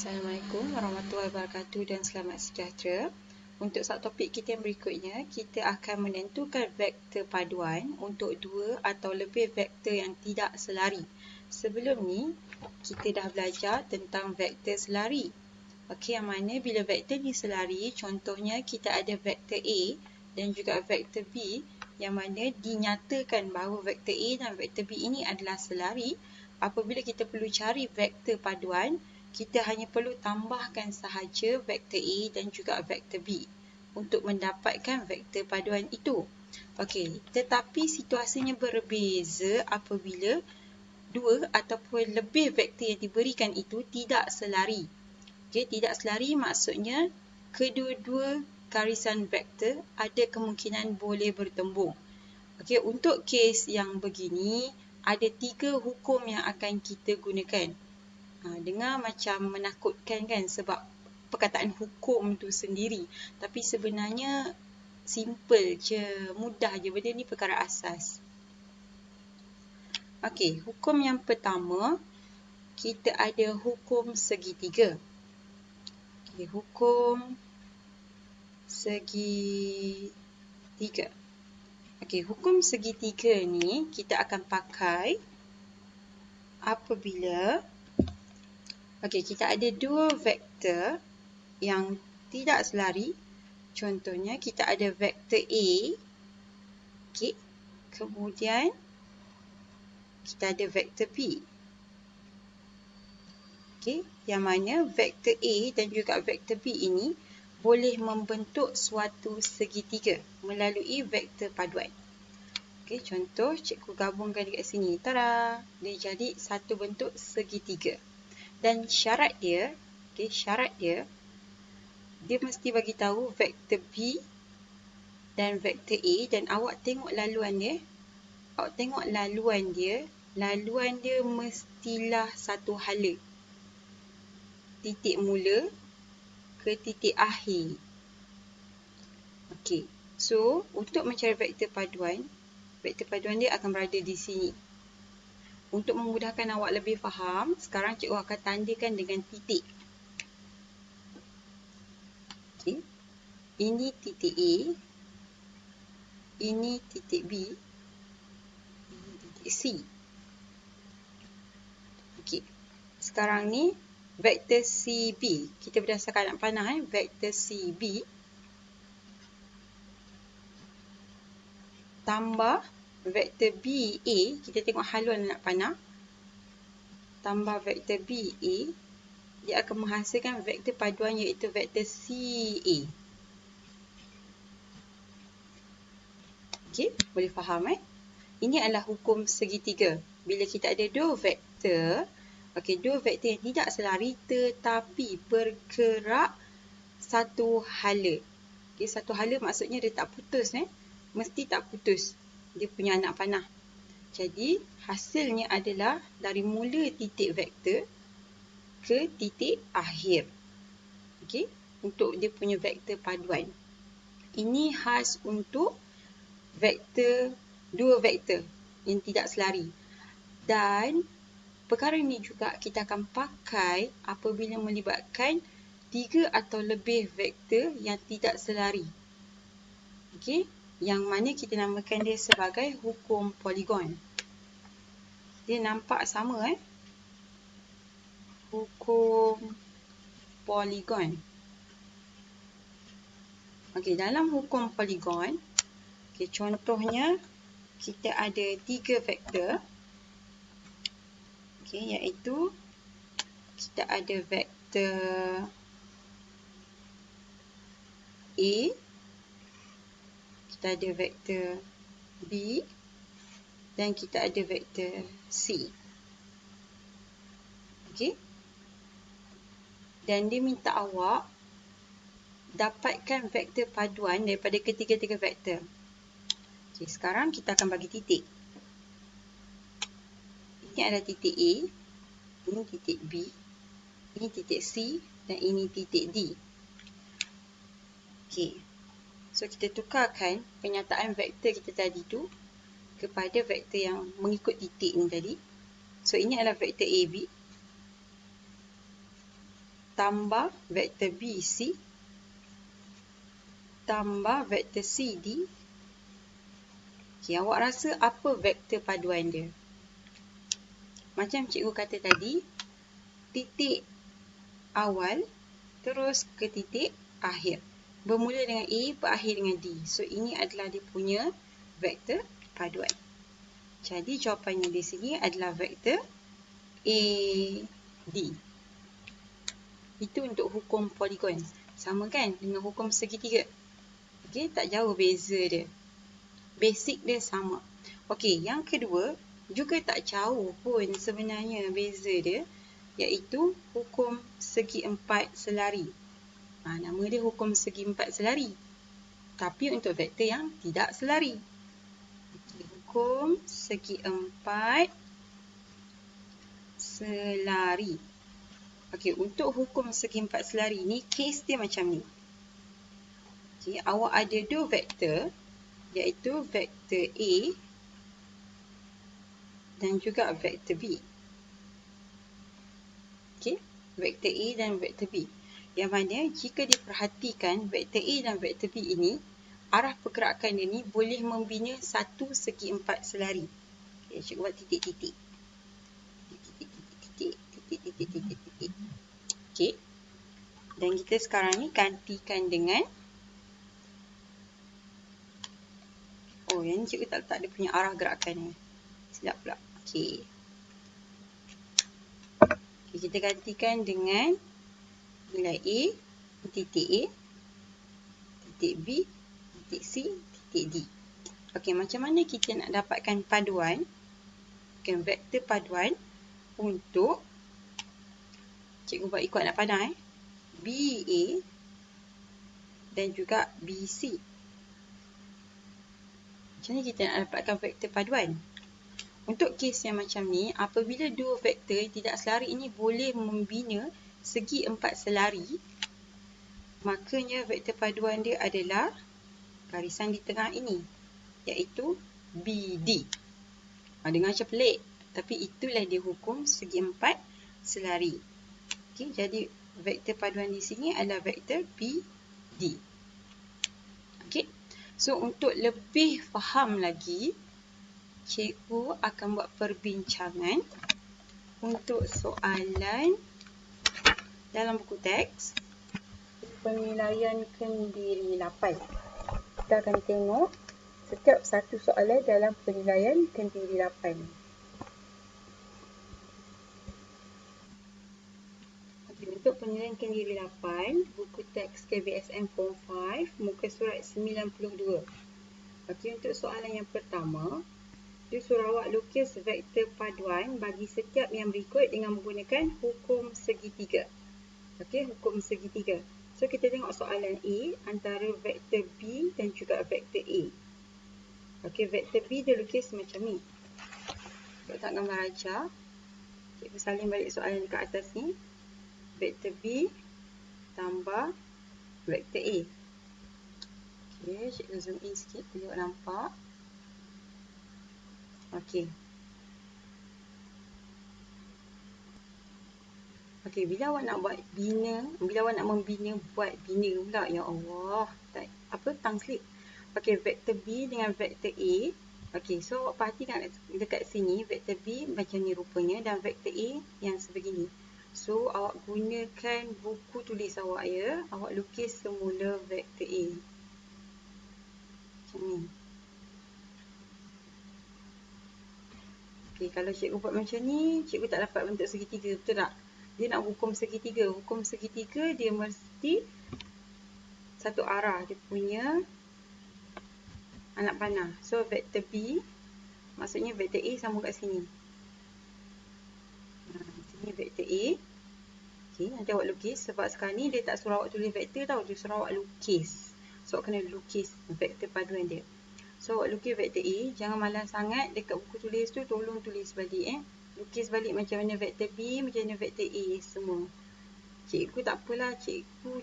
Assalamualaikum warahmatullahi wabarakatuh dan selamat sejahtera. Untuk subtopik kita yang berikutnya, kita akan menentukan vektor paduan untuk dua atau lebih vektor yang tidak selari. Sebelum ni, kita dah belajar tentang vektor selari. Okey, yang mana bila vektor ni selari, contohnya kita ada vektor A dan juga vektor B, yang mana dinyatakan bahawa vektor A dan vektor B ini adalah selari. Apabila kita perlu cari vektor paduan, kita hanya perlu tambahkan sahaja vektor A dan juga vektor B untuk mendapatkan vektor paduan itu. Okey, tetapi situasinya berbeza apabila dua ataupun lebih vektor yang diberikan itu tidak selari. Okey, tidak selari maksudnya kedua-dua garisan vektor ada kemungkinan boleh bertembung. Okey, untuk kes yang begini, ada 3 hukum yang akan kita gunakan. Dengar macam menakutkan kan sebab perkataan hukum tu sendiri. Tapi sebenarnya simple je, mudah je, benda ni perkara asas. Okey, hukum yang pertama, kita ada hukum segitiga. Okey, hukum segitiga. Okey, hukum segitiga ni kita akan pakai apabila kita ada dua vektor yang tidak selari. Contohnya kita ada vektor A, kemudian kita ada vektor B. Yang mana vektor A dan juga vektor B ini boleh membentuk suatu segitiga melalui vektor paduan. Contoh cikgu gabungkan dekat sini. Tada! Dia jadi satu bentuk segitiga. Dan syarat dia, dia mesti bagi tahu vektor B dan vektor A, dan awak tengok laluan dia. Laluan dia mestilah satu hala. Titik mula ke titik akhir. Okey. So, untuk mencari vektor paduan dia akan berada di sini. Untuk memudahkan awak lebih faham, sekarang cikgu akan tandakan dengan titik. Ini titik A, ini titik B, ini titik C. Sekarang ni vektor CB, kita berdasarkan anak panah, vektor CB tambah vektor BA, kita tengok haluan anak panah, tambah vektor BA, dia akan menghasilkan vektor paduan iaitu vektor CA. Boleh faham Ini adalah hukum segitiga. Bila kita ada dua vektor, dua vektor yang tidak selari tetapi bergerak satu hala. Satu hala maksudnya dia tak putus, mesti tak putus dia punya anak panah. Jadi hasilnya adalah dari mula titik vektor ke titik akhir. Untuk dia punya vektor paduan. Ini khas untuk vektor, dua vektor yang tidak selari. Dan perkara ini juga kita akan pakai apabila melibatkan 3 atau lebih vektor yang tidak selari. Yang mana kita namakan dia sebagai hukum poligon. Dia nampak sama hukum poligon. Dalam hukum poligon, contohnya kita ada 3 vektor. Iaitu kita ada vektor A, kita ada vektor B, dan kita ada vektor C. Dan dia minta awak dapatkan vektor paduan daripada ketiga-tiga vektor. Sekarang kita akan bagi titik. Ini adalah titik A, ini titik B, ini titik C, dan ini titik D. So, kita tukarkan penyataan vektor kita tadi tu kepada vektor yang mengikut titik ni tadi. So, ini adalah vektor AB. tambah vektor BC tambah vektor CD. Okay, awak rasa apa vektor paduan dia? Macam cikgu kata tadi, titik awal terus ke titik akhir. Bermula dengan A, berakhir dengan D. So, ini adalah dia punya vektor paduan. Jadi, jawapannya di sini adalah vektor AD. Itu untuk hukum poligon. Sama kan dengan hukum segitiga. Okey, tak jauh beza dia. Basic dia sama. Okey, yang kedua juga tak jauh pun sebenarnya beza dia, iaitu hukum segi empat selari. Nama dia hukum segi empat selari. Tapi untuk vektor yang tidak selari. Okay, hukum segi empat selari. Okey, untuk hukum segi empat selari ni, kes dia macam ni. Okey, awak ada dua vektor, iaitu vektor A dan juga vektor B. Okey, vektor A dan vektor B. Yang mana jika diperhatikan vektor A dan vektor B ini, arah pergerakan dia ni boleh membina satu segi empat selari. Okay, cikgu buat titik-titik. Titik-titik. Okey. Dan kita sekarang ni gantikan dengan, yang ni cikgu tak letak dia punya arah gerakan ni. Silap pula. Okey. Okay, kita gantikan dengan nilai A, titik A, titik B, titik C, titik D. Okey, macam mana kita nak dapatkan paduan, vektor paduan untuk, cikgu buat ikut nak pandang, BA dan juga BC. Macam mana kita nak dapatkan vektor paduan? Untuk kes yang macam ni, apabila dua vektor tidak selari ini boleh membina segi empat selari, makanya vektor paduan dia adalah garisan di tengah ini, iaitu BD. Dengar macam pelik, tapi itulah dia hukum segi empat selari. Okay, jadi vektor paduan di sini adalah vektor BD. Okay, so untuk lebih faham lagi, cikgu akan buat perbincangan untuk soalan dalam buku teks penilaian kendiri 8. Kita akan tengok setiap satu soalan dalam penilaian kendiri 8. Okay, untuk penilaian kendiri 8, buku teks KBSM Form 5, muka surat 92. Okay, untuk soalan yang pertama, dia suruh awak lukis vektor paduan bagi setiap yang berikut dengan menggunakan hukum segitiga. Okey, hukum segitiga. So, kita tengok soalan A antara vektor B dan juga vektor A. Okey, vektor B dia lukis macam ni. Letak gambar ajar. Cikgu salin balik soalan dekat atas ni. Vektor B tambah vektor A. Okey, cikgu zoom in sikit boleh nampak. Okey. Okey, bila awak nak buat bina, bila awak nak membina buat bina pula, ya Allah, tongue slip. Okey, vektor B dengan vektor A. Okey, so awak perhatikan dekat sini vektor B macam ni rupanya dan vektor A yang sebegini. So awak gunakan buku tulis awak ya. Awak lukis semula vektor A. Macam ni. Okay, kalau cikgu buat macam ni, cikgu tak dapat bentuk segitiga, betul tak? Dia nak hukum segitiga. Hukum segitiga dia mesti satu arah. Dia punya anak panah. So, vektor B, maksudnya vektor A sama kat sini. Sini vektor A. Okay, nanti awak lukis. Sebab sekarang ni dia tak suruh awak tulis vektor tau. Dia suruh awak lukis. So, awak kena lukis vektor paduan dia. So, awak lukis vektor A, jangan malas sangat dekat buku tulis tu, tolong tulis balik Lukis balik macam mana vektor B, macam mana vektor A semua. Cikgu tak apalah, cikgu.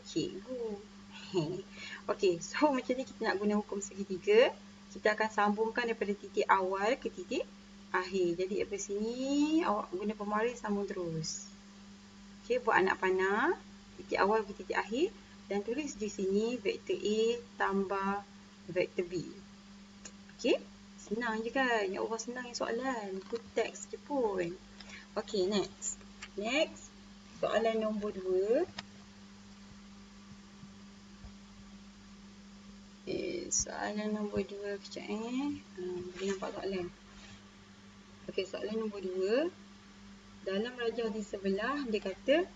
Okey, so macam ni kita nak guna hukum segitiga. Kita akan sambungkan daripada titik awal ke titik akhir. Jadi daripada sini, awak guna pemaris sambung terus. Okey, buat anak panah. titik awal bagi titik akhir, dan tulis di sini vektor A tambah vektor B. Okey, senang je kan? Ya Allah, senang yang soalan. Put teks je pun. Okey, next. Next, soalan nombor 2. Soalan nombor 2 kejap boleh nampak soalan. Okey, soalan nombor 2. Dalam rajah di sebelah, dia kata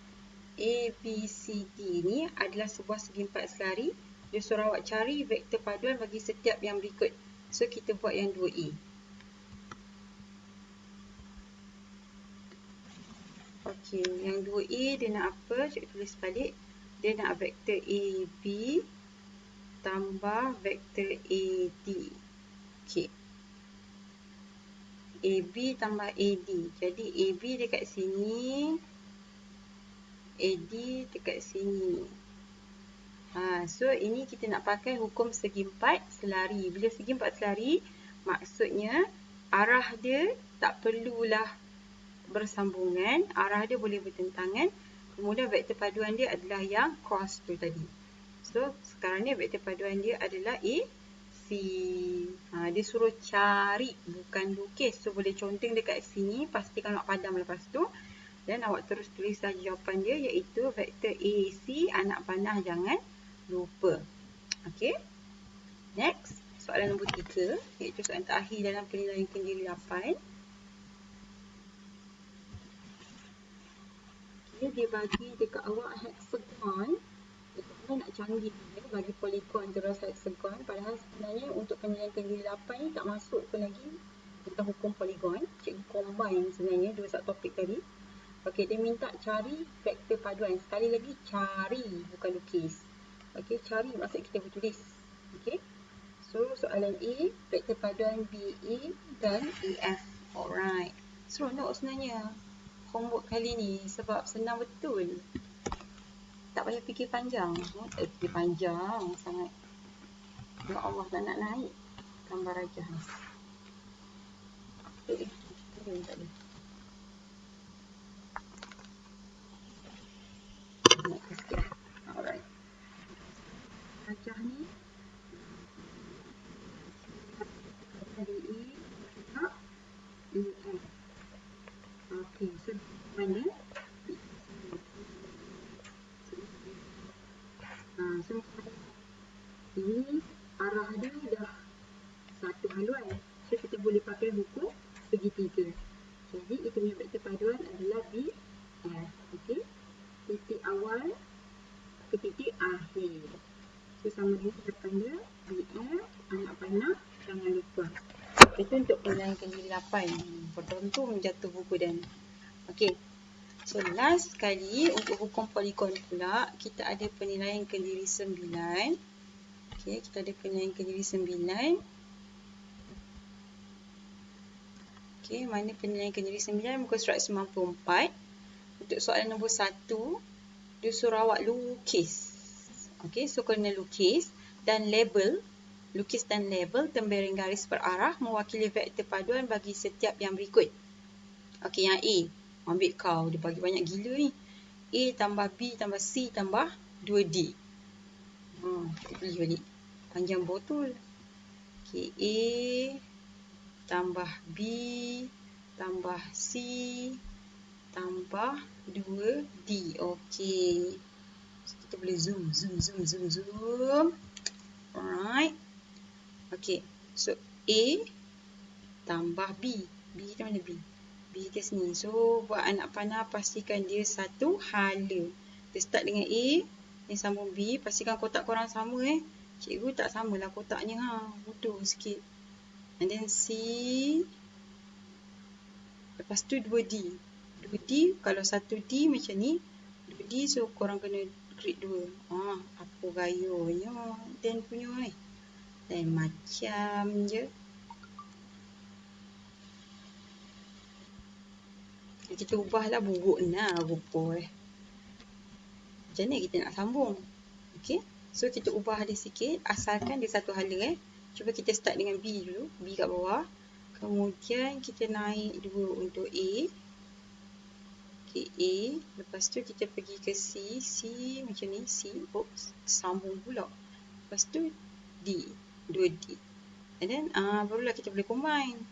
ABCD ni adalah sebuah segi empat selari. Dia suruh awak cari vektor paduan bagi setiap yang berikut. So, kita buat yang 2A. Okey, yang 2A dia nak apa? Cikgu tulis balik. Dia nak vektor AB tambah vektor AD. Okey. AB tambah AD. Jadi AB dekat sini, AD dekat sini. So ini kita nak pakai hukum segi empat selari. Bila segi empat selari, maksudnya arah dia tak perlulah bersambungan, arah dia boleh bertentangan. Kemudian vektor paduan dia adalah yang cross tu tadi. So sekarang ni vektor paduan dia adalah AC. Dia suruh cari, bukan lukis. So boleh conteng dekat sini, pastikan awak padam lepas tu. Dan awak terus tulis saja jawapan dia, iaitu vektor AC. Anak panah jangan lupa. Okey. Next, soalan nombor 3, iaitu soalan terakhir dalam penilaian kendiri 8. Dia bagi dekat awak hexagon. Kita nak canggih dia bagi poligon terus hexagon. Padahal sebenarnya untuk penilaian kendiri 8 ni tak masuk pun lagi tentang hukum poligon. Cikgu combine sebenarnya dua subtopik tadi. Okey, dia minta cari vektor paduan. Sekali lagi, cari, bukan lukis. Okey, cari maksud kita bertulis. Okey. So, soalan A, vektor paduan BA dan AF. Alright. Seronok sebenarnya homework kali ni sebab senang betul. Tak payah fikir panjang. Fikir panjang sangat. Ya Allah, tak nak naik gambar rajah ni. Tak ada. Naik sikit lah. Alright. Rajah ni dari A tak AF. Okey, so mana? So ini arah dia dah satu haluan. So kita boleh pakai hukum segitiga. Jadi itu punya vektor paduan adalah BF. Okey. Titik awal ke titik akhir. So sama dengan depan dia BF, anak panah jangan lupa. Itu untuk penilaian kendiri 8. Berdontom jatuh buku dan. Okey. So last sekali untuk hukum poligon pula, kita ada penilaian kendiri 9. Okey, kita ada penilaian kendiri 9. Okey, mana penilaian kendiri 9? Muka surat 94. Untuk soalan nombor 1, dia suruh awak lukis. Okey, so kena lukis dan label. Lukis dan label tembereng garis berarah mewakili vektor paduan bagi setiap yang berikut. Okey, yang A. Ambil kau, dia bagi banyak gila ni. A tambah B tambah C tambah 2D. Kita pilih balik. Panjang botol. Okey, A tambah B tambah C tambah 2D. Okey. So, kita boleh zoom. Alright. Okey. So, A tambah B. B kita mana B? B kita sini. So, buat anak panah pastikan dia satu hala. Kita start dengan A. Ni sambung B. Pastikan kotak korang sama Cikgu tak samalah kotaknya. Bodoh sikit. And then C. Lepas tu 2D. 2D kalau 1D macam ni. 2D so korang kena create 2. Apa gayanya. Dan punya ni. Dan macam je. Kita ubahlah buruk rupa Macam ni kita nak sambung. Okey. So kita ubah dia sikit. Asalkan dia satu hala Cuba kita start dengan B dulu. B kat bawah. Kemudian kita naik 2 untuk A. Okay, A. Lepas tu kita pergi ke C. C macam ni. C. Oops. Sambung pula. Lepas tu D. 2D. And then barulah kita boleh combine.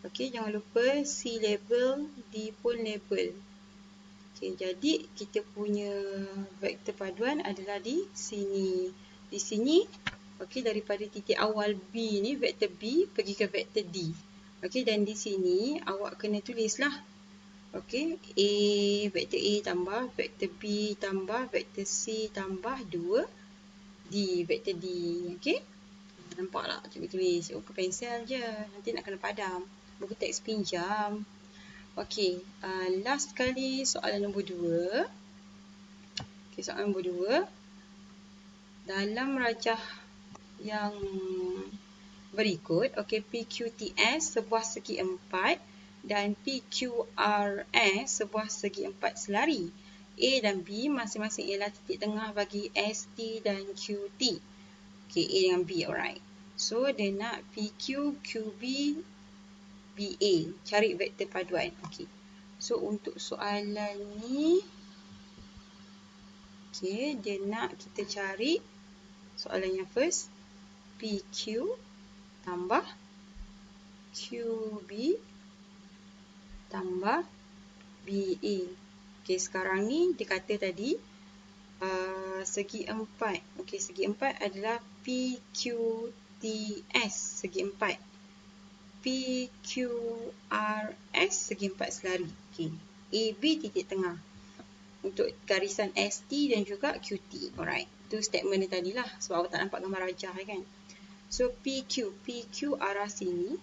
Okay, jangan lupa C label, D pun label. Okay, jadi kita punya vektor paduan adalah di sini. Di sini, okay, daripada titik awal B ni, vektor B pergi ke vektor D. Okay, dan di sini awak kena tulislah. Okay, A, vektor A tambah, vektor B tambah, vektor C tambah 2D, vektor D. Okay, nampak tak cikgu tulis? Ke pensel je, nanti nak kena padam. Buku teks pinjam. Okey, last kali soalan nombor 2. Okey, soalan nombor 2. Dalam rajah yang berikut, okey, PQTS sebuah segi 4 dan PQRS sebuah segi 4 selari. A dan B masing-masing ialah titik tengah bagi ST dan QT. Okey, A dengan B, alright. So, dia nak PQ, QB, BA. Cari vektor paduan. Okey. So, untuk soalan ni, okey, dia nak kita cari soalan yang first. PQ tambah QB tambah BA. Okey, sekarang ni dia kata tadi segi 4. Okey, segi 4 adalah PQTS, segi 4. PQRS segi 4 selari. Okay. AB titik tengah untuk garisan ST dan juga QT. Alright. Itu statement dia tadi lah. Sebab awak tak nampak gambar rajah kan. So PQ arah sini.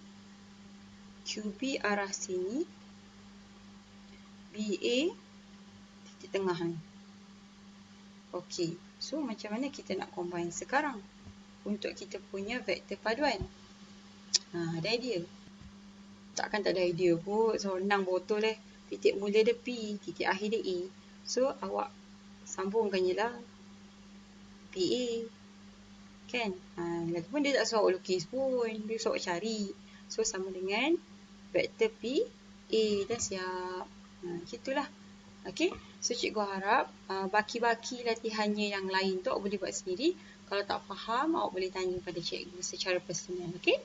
QB arah sini. BA titik tengah ni. Okay. So macam mana kita nak combine sekarang untuk kita punya vektor paduan? Ada idea? Takkan tak ada idea kot. Senang botol titik mula dia P, titik akhir dia A. So awak sambungkan je lah PA. Kan? Lagipun dia tak suruh awak lukis pun. Dia suruh awak cari. So sama dengan vektor P A. Dah siap. Gitulah. Okay. So cikgu harap baki-baki latihannya yang lain tu awak boleh buat sendiri. Kalau tak faham, awak boleh tanya pada cikgu secara personal. Okay.